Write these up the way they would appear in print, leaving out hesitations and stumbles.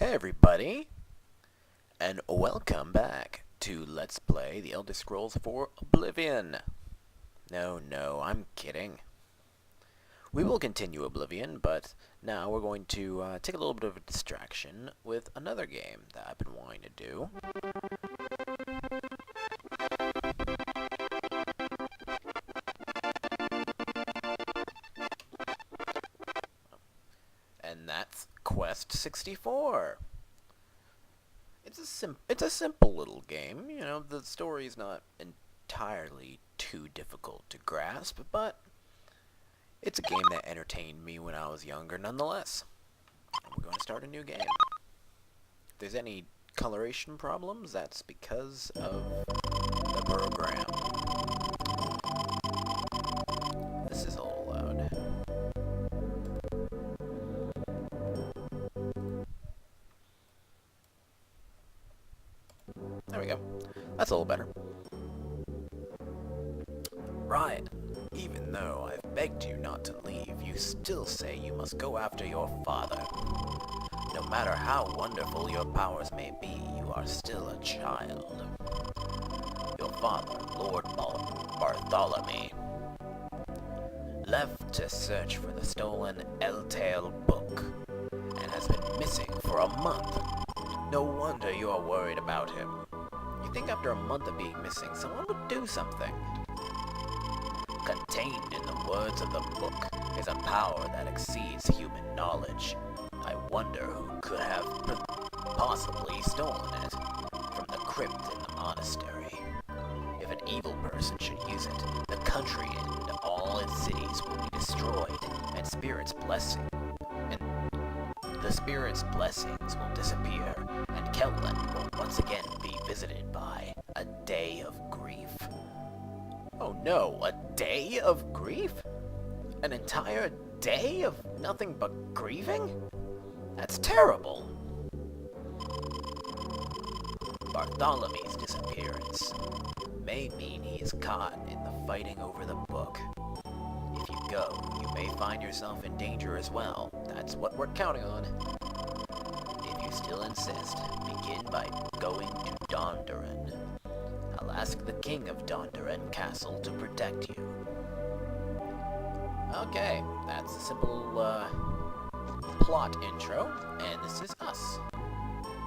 Hey everybody, and welcome back to Let's Play The Elder Scrolls IV Oblivion. No, I'm kidding. We will continue Oblivion, but now we're going to take a little bit of a distraction with another game that I've been wanting to do. And that's Quest 64. It's a simple little game. You know, the story's not entirely too difficult to grasp, but it's a game that entertained me when I was younger nonetheless. And we're going to start a new game. If there's any coloration problems, that's because of the program. This is a little loud. There we go. That's a little better. Right. Even though I've begged you not to leave, you still say you must go after your father. No matter how wonderful your powers may be, you are still a child. Your father, Lord Bartholomew, left to search for the stolen Eltail book, and has been missing for a month. No wonder you are worried about him. You think after a month of being missing, someone would do something. Contained in the words of the book is a power that exceeds human knowledge. I wonder who could have possibly stolen it from the crypt in the monastery. If an evil person should use it, the country and all its cities will be destroyed, and the spirit's blessings will disappear, and Keltland will once again be visited by a day of grief. Oh no, a day of grief? An entire day of nothing but grieving? That's terrible. Bartholomew's disappearance may mean he is caught in the fighting over the book. If you go, you may find yourself in danger as well. That's what we're counting on. If you still insist, begin by going to Dondoran. I'll ask the king of Dondoran Castle to protect you. Okay, that's a simple plot intro, and this is us.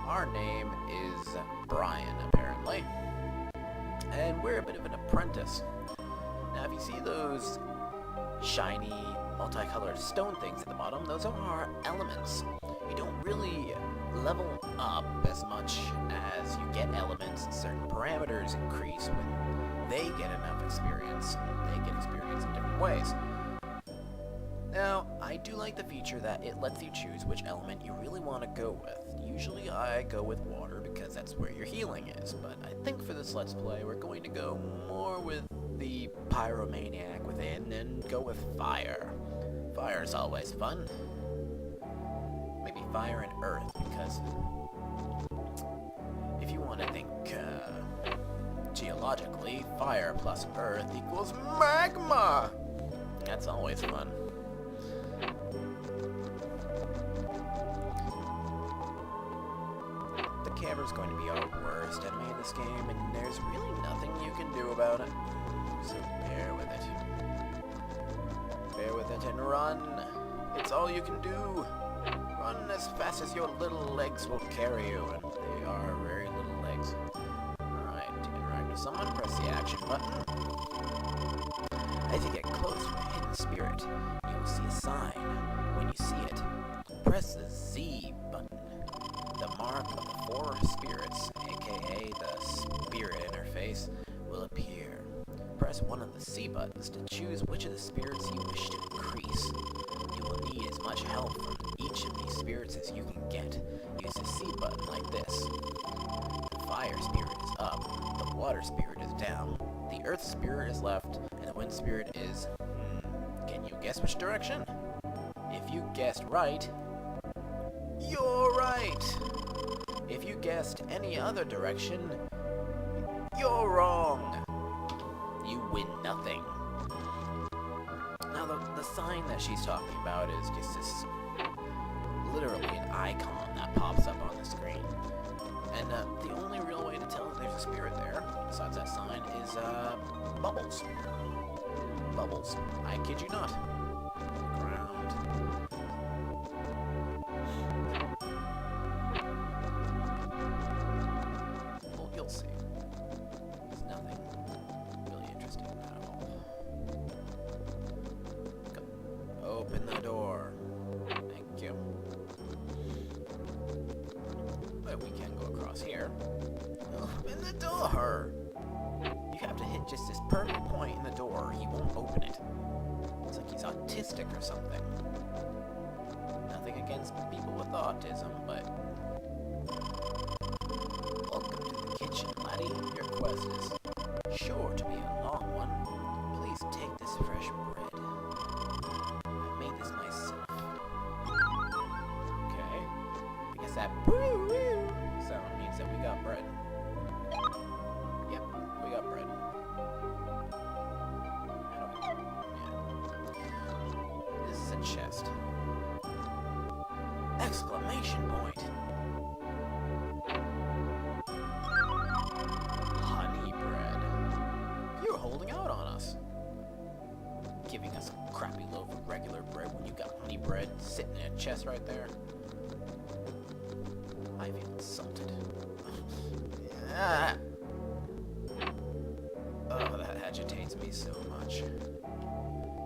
Our name is Brian, apparently, and we're a bit of an apprentice. Now, if you see those shiny, multicolored stone things at the bottom, those are our elements. You don't really level up as much as you get elements. Certain parameters increase when they get enough experience. They get experience in different ways. Now, I do like the feature that it lets you choose which element you really want to go with. Usually I go with water because that's where your healing is, but I think for this Let's Play we're going to go more with the pyromaniac within and go with fire. Fire's always fun. Maybe fire and earth, because if you want to think geologically, fire plus earth equals magma! That's always fun. The camera's going to be our worst enemy in this game, and there's really nothing you can do about it. So bear with it. Bear with it and run. It's all you can do. Run as fast as your little legs will carry you, and they are very little legs. Alright, to interact with someone, press the action button. As you get close to a hidden spirit, you will see a sign. When you see it, press the Z button. The mark of the 4 spirits, aka the spirit interface, will appear. Press one of the C buttons to choose which of the spirits you wish to increase. You will need as much help from each of these spirits as you can get. Use the C button like this. The fire spirit is up, the water spirit is down, the earth spirit is left, and the wind spirit is... Can you guess which direction? If you guessed right, you're right! If you guessed any other direction, you're wrong! You win nothing. Now, the sign that she's talking about is just this, literally an icon that pops up on the only real way to tell if there's a spirit there, besides that sign, is bubbles. Bubbles. I kid you not. Ground. Well, you'll see. There's nothing really interesting at all. Go. Open the door. Thank you. But we can go across here. Open the door! You have to hit just this perfect point in the door, or he won't open it. It's like he's autistic or something. Nothing against people with autism, but... Welcome to the kitchen, laddie. Your quest is sure to be a long one. Please take this fresh bread. I made this myself. Okay. I guess that boo-woo sound means that we got bread. Yep, we got bread. This is a chest. Exclamation point! Honey bread. You're holding out on us. Giving us a crappy loaf of regular bread when you got honey bread sitting in a chest right there. I feel insulted. Ah. Oh, that agitates me so much. If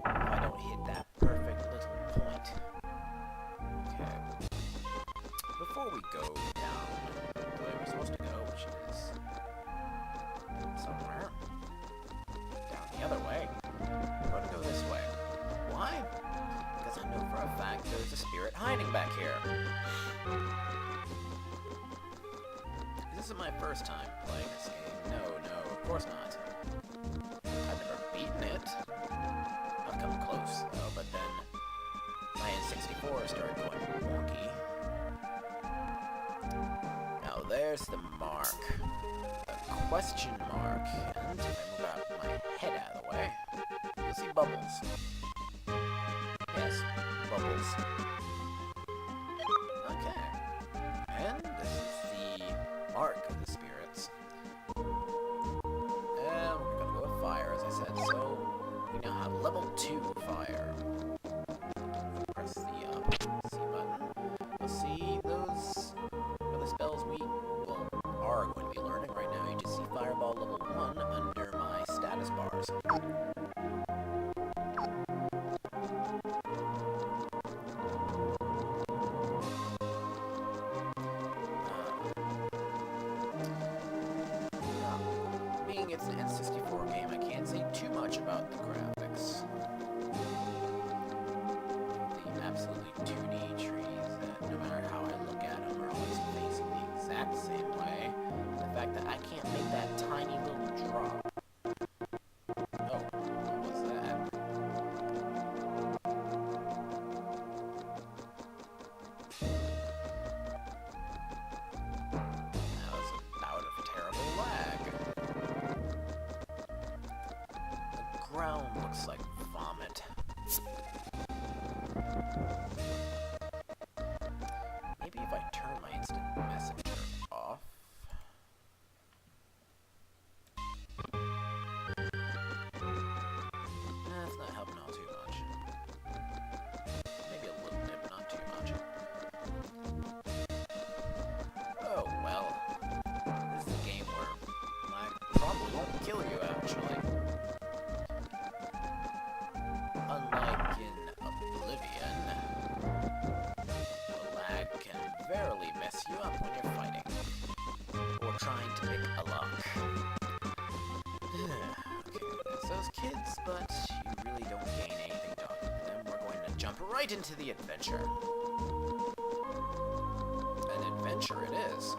I don't hit that perfect little point. Okay. Before we go down the way we're supposed to go, which is somewhere down the other way, we're going to go this way. Why? Because I know for a fact there's a spirit hiding back here. This isn't my first time playing this game. No, of course not. I've never beaten it. I've come close, though, but then my N64 started going wonky. Now there's the mark. A question mark. And if I move out my head out of the way, you'll see bubbles. Yes, bubbles. Okay. And this is the mark of the spirits. And we're gonna go with fire, as I said. So we now have level 2 fire. Press the C button. You'll see those are the spells we are going to be learning right now. You just see Fireball level 1 under my status bars. Being it's an N64 game, I can't say too much about the graphics. The absolutely 2D trees that no matter how I look at them are always facing the exact same way. The fact that I can't make that tiny little drop. Oh, what was that? That was a bout of terrible lag. The ground looks like vomit. Maybe if I turn my instant messenger off. That's not helping out too much. Maybe a little bit, but not too much. Oh, well. This is a game where I probably won't kill you, actually. Unlike in Oblivion, the lag can verily mess you up when you're fighting. Or trying to pick a lock. Okay, there's those kids, but you really don't gain anything talking to them. We're going to jump right into the adventure. An adventure it is.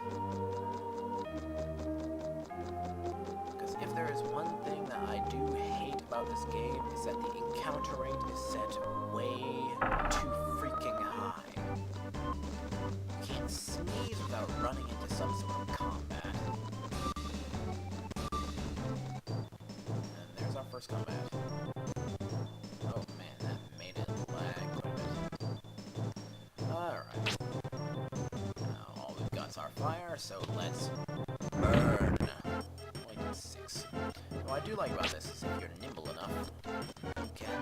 Because if there is one thing that I do hate about this game, is that the encounter rate is set way too freaking high. You can't sneeze without running into some sort of combat. And there's our first combat. Oh man, that made it lag quite a bit. Alright. Now all we've got is our fire, so let's burn. Only did 6. What I do like about this is if you're nimble enough, you can